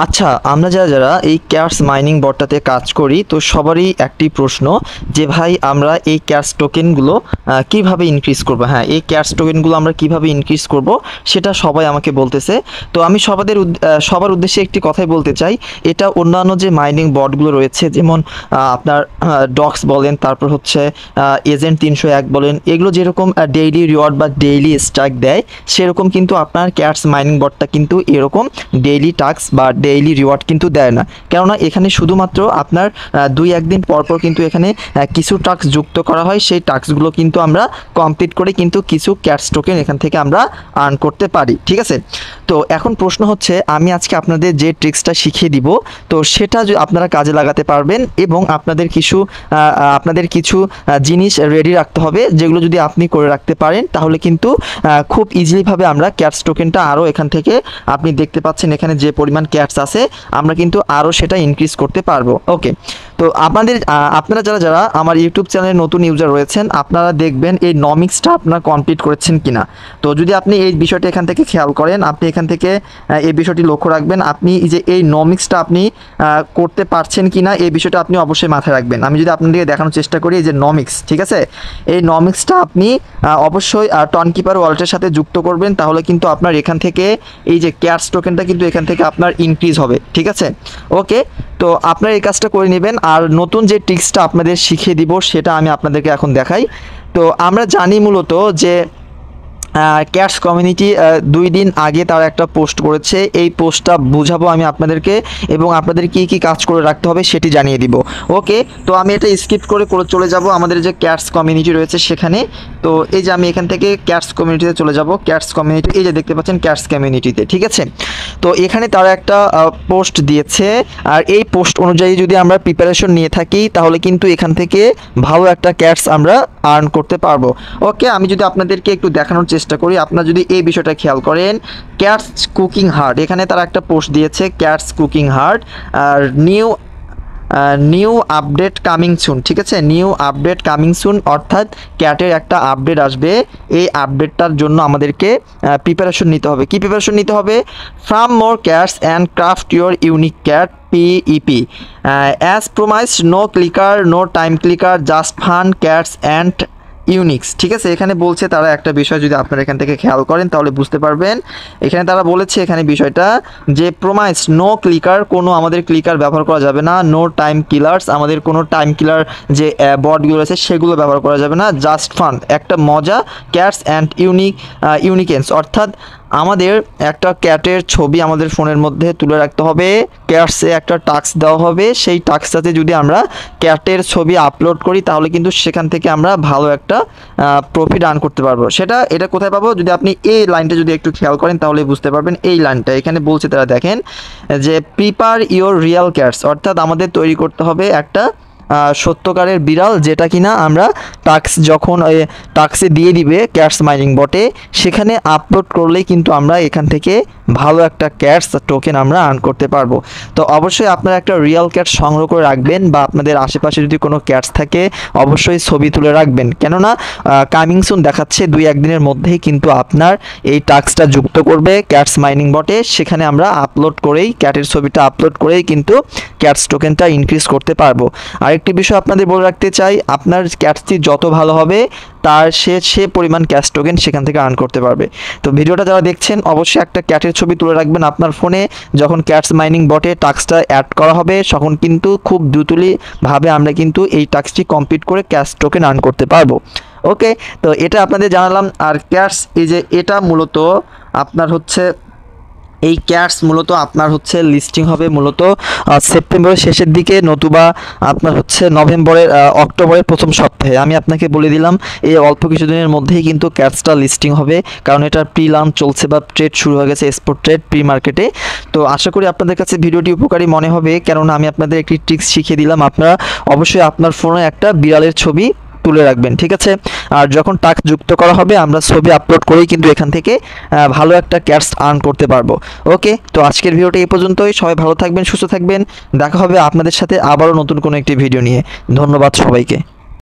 আচ্ছা, আমরা যারা এই ক্যাশ মাইনিং বটটাতে কাজ করি তো সবারই একটি প্রশ্ন যে ভাই আমরা এই ক্যাশ টোকেনগুলো কিভাবে ইনক্রিজ করব। হ্যাঁ, এই ক্যাশ টোকেনগুলো আমরা কিভাবে ইনক্রিজ করব সেটা সবাই আমাকে বলতেছে। তো আমি সবার উদ্দেশ্যে একটি কথাই বলতে চাই, এটা অন্যান্য যে মাইনিং বটগুলো রয়েছে যেমন আপনার ডক্স বলেন, তারপর হচ্ছে এজেন্ট 301 বলেন, এগুলো যেরকম ডেইলি রিওয়ার্ড বা ডেইলি স্ট্রাইক দেয় সেরকম কিন্তু আপনার ক্যাশ মাইনিং বটটা কিন্তু এরকম ডেইলি টাস্ক বা ডেইলি রিওয়ার্ড কিন্তু দেয় না। কেননা এখানে শুধুমাত্র আপনার 2-1 দিন পর কিন্তু এখানে কিছু টাস্ক যুক্ত করা হয়, সেই টাস্কগুলো কিন্তু আমরা কমপ্লিট করে কিন্তু কিছু ক্যাশ টোকেন এখান থেকে আমরা আর্ন করতে পারি। ঠিক আছে, তো এখন প্রশ্ন হচ্ছে আমি আজকে আপনাদের যে ট্রিক্সটা শিখিয়ে দিব তো সেটা আপনারা কাজে লাগাতে পারবেন এবং আপনাদের কিছু জিনিস রেডি রাখতে হবে, যেগুলো যদি আপনি করে রাখতে পারেন তাহলে কিন্তু খুব ইজিলিভাবে আমরা ক্যাশ টোকেনটা আরও এখান থেকে আপনি দেখতে পাচ্ছেন এখানে যে পরিমাণ ক্যাশ আছে আমরা কিন্তু আরও সেটা ইনক্রিজ করতে পারবো। ওকে, তো আপনারা যারা আমার ইউটিউব চ্যানেলে নতুন ইউজার রয়েছেন আপনারা দেখবেন এই নমিক্সটা আপনারা কমপ্লিট করেছেন কিনা। তো যদি আপনি এই বিষয়টা এখান থেকে খেয়াল করেন, আপনি এখান থেকে এই বিষয়টি লক্ষ্য রাখবেন, আপনি যে এই নমিক্সটা আপনি করতে পারছেন কিনা এই বিষয়টা আপনি অবশ্যই মাথায় রাখবেন। আমি যদি আপনাদেরকে দেখানোর চেষ্টা করি এই যে নমিক্স, ঠিক আছে, এই নমিক্সটা আপনি অবশ্যই টনকিপার ওয়ালেটের সাথে যুক্ত করবেন, তাহলে কিন্তু আপনার এখান থেকে এই যে ক্যাশ টোকেনটা কিন্তু এখান থেকে আপনার ইনক্রিজ হবে। ঠিক আছে, ওকে, তো আপনারা এই কাজটা করে নেবেন। আর নতুন যে ট্রিক্সটা আপনাদের শিখিয়ে দিব সেটা আমি আপনাদেরকে এখন দেখাই। তো আমরা জানি মূলত যে ক্যাশ কমিউনিটি 2 দিন আগে তারা একটা পোস্ট করেছে, এই পোস্টটা বুঝাবো আমি আপনাদেরকে এবং আপনাদের কি কি কাজ করে রাখতে হবে সেটি জানিয়ে দিব। ওকে, তো আমি এটা স্কিপ করে চলে যাব আমাদের যে ক্যাশ কমিউনিটি রয়েছে সেখানে। তো এই যে আমি এখান থেকে ক্যাশ কমিউনিটিতে চলে যাব, ক্যাশ কমিউনিটি এই যে দেখতে পাচ্ছেন ক্যাশ কমিউনিটিতে। ঠিক আছে, তো এখানে তারা একটা পোস্ট দিয়েছে, আর এই পোস্ট অনুযায়ী যদি আমরা প্রিপারেশন নিয়ে থাকি তাহলে কিন্তু এখান থেকে ভালো একটা ক্যাশ আমরা আর্ন করতে পারবো। ওকে, আমি যদি আপনাদেরকে একটু দেখানোর চেষ্টা করি, আপনারা যদি এই বিষয়টা খেয়াল করেন, ক্যাটস কুকিং হার্ট এখানে তারা একটা পোস্ট দিয়েছে, ক্যাটস কুকিং হার্ট আর নিউ আপডেট কামিং সুন। ঠিক আছে, নিউ আপডেট কামিং সুন অর্থাৎ ক্যাটের একটা আপডেট আসবে, এই আপডেটটার জন্য আমাদেরকে প্রিপারেশন নিতে হবে। কি প্রিপারেশন নিতে হবে? Farm more cats and craft your unique cat PEP as promised, no clicker, no time clicker, just fun cats and uniques. ঠিক আছে, এখানে বলছে তারা একটা বিষয়, যদি আপনারা এখান থেকে খেয়াল করেন তাহলে বুঝতে পারবেন। এখানে তারা বলেছে এখানে বিষয়টা যে প্রোমাইস নো ক্লিকার, কোনো আমাদের ক্লিকার ব্যবহার করা যাবে না, নো টাইম কিলার্স, আমাদের কোনো টাইম কিলার যে বটগুলো আছে সেগুলো ব্যবহার করা যাবে না, জাস্ট ফান একটা মজা, ক্যাটস অ্যান্ড ইউনিকেন্স অর্থাৎ আমাদের একটা ক্যাটের ছবি আমাদের ফোনের মধ্যে তুলে রাখতে হবে, ক্যাটসে একটা টাস্ক দেওয়া হবে, সেই টাস্কটাতে যদি আমরা ক্যাটের ছবি আপলোড করি তাহলে কিন্তু সেখান থেকে আমরা ভালো একটা প্রফিট আর্ন করতে পারবো। এটা কোথায় পাবো? যদি আপনি এই লাইনটা যদি একটু খেয়াল করেন তাহলে বুঝতে পারবেন। এই লাইনটা এখানে বলছে তারা, দেখেন যে প্রিপার ইওর রিয়াল ক্যাটস অর্থাৎ আমাদের তৈরি করতে হবে একটা সত্যকারের বিড়াল, যেটা কিনা আমরা টাস্ক যখন টাস্কে দিয়ে দিবে ক্যাটস মাইনিং বটে সেখানে আপলোড করলেই কিন্তু আমরা এখান থেকে ভালো একটা ক্যাটস টোকেন আমরা আর্ন করতে পারবো। তো অবশ্যই আপনারা একটা রিয়েল ক্যাট সংগ্রহ করে রাখবেন বা আপনাদের আশেপাশে যদি কোনো ক্যাটস থাকে অবশ্যই ছবি তুলে রাখবেন, কেননা কামিং সুন দেখাচ্ছে 2-1 দিনের মধ্যেই কিন্তু আপনার এই টাস্কটা যুক্ত করবে ক্যাটস মাইনিং বটে, সেখানে আমরা আপলোড করেই ক্যাটের ছবিটা আপলোড করেই কিন্তু ক্যাটস টোকেনটা ইনক্রিজ করতে পারবো। আরেকটি বিষয় আপনাদের বলে রাখতে চাই, আপনার ক্যাটসটি যত ভালো হবে তার সে পরিমাণ ক্যাশ টোকেন সেখান থেকে আর্ন করতে পারবে। তো ভিডিওটা যারা দেখছেন অবশ্যই একটা ক্যাটের ছবি তুলে রাখবেন আপনার ফোনে, যখন ক্যাটস মাইনিং বটে টাস্কটা অ্যাড করা হবে তখন কিন্তু খুব দ্রুতভাবে আমরা কিন্তু এই টাস্কটি কমপ্লিট করে ক্যাশ টোকেন আর্ন করতে পারবো। ওকে, তো এটা আপনাদের জানালাম। আর ক্যাটস এই যে এটা মূলত আপনার হচ্ছে এই ক্যাটস মূলত আপনার হচ্ছে লিস্টিং হবে মূলত সেপ্টেম্বরের শেষের দিকে, নতুবা আপনার হচ্ছে অক্টোবরের প্রথম সপ্তাহে। আমি আপনাকে বলে দিলাম এই অল্প কিছুদিনের মধ্যেই কিন্তু ক্যাটসটা লিস্টিং হবে, কারণ এটার প্রি লঞ্চ চলছে বা ট্রেড শুরু হয়ে গেছে, এক্সপোর্ট ট্রেড প্রি মার্কেটে। তো আশা করি আপনাদের কাছে ভিডিওটি উপকারী মনে হবে, কেননা আমি আপনাদের একটি ট্রিক্স শিখিয়ে দিলাম। আপনারা অবশ্যই আপনার ফোনে একটা বিড়ালের ছবি তুলে রাখবেন। ঠিক আছে, আর যখন টাস্ক যুক্ত করা হবে আমরা ছবি আপলোড করেই কিন্তু এখান থেকে ভালো একটা ক্যাশ আর্ন করতে পারবো। ওকে, তো আজকের ভিডিওটা এই পর্যন্তই। সবাই ভালো থাকবেন, সুস্থ থাকবেন, দেখা হবে আপনাদের সাথে আবারও নতুন কোনো একটি ভিডিও নিয়ে। ধন্যবাদ সবাইকে।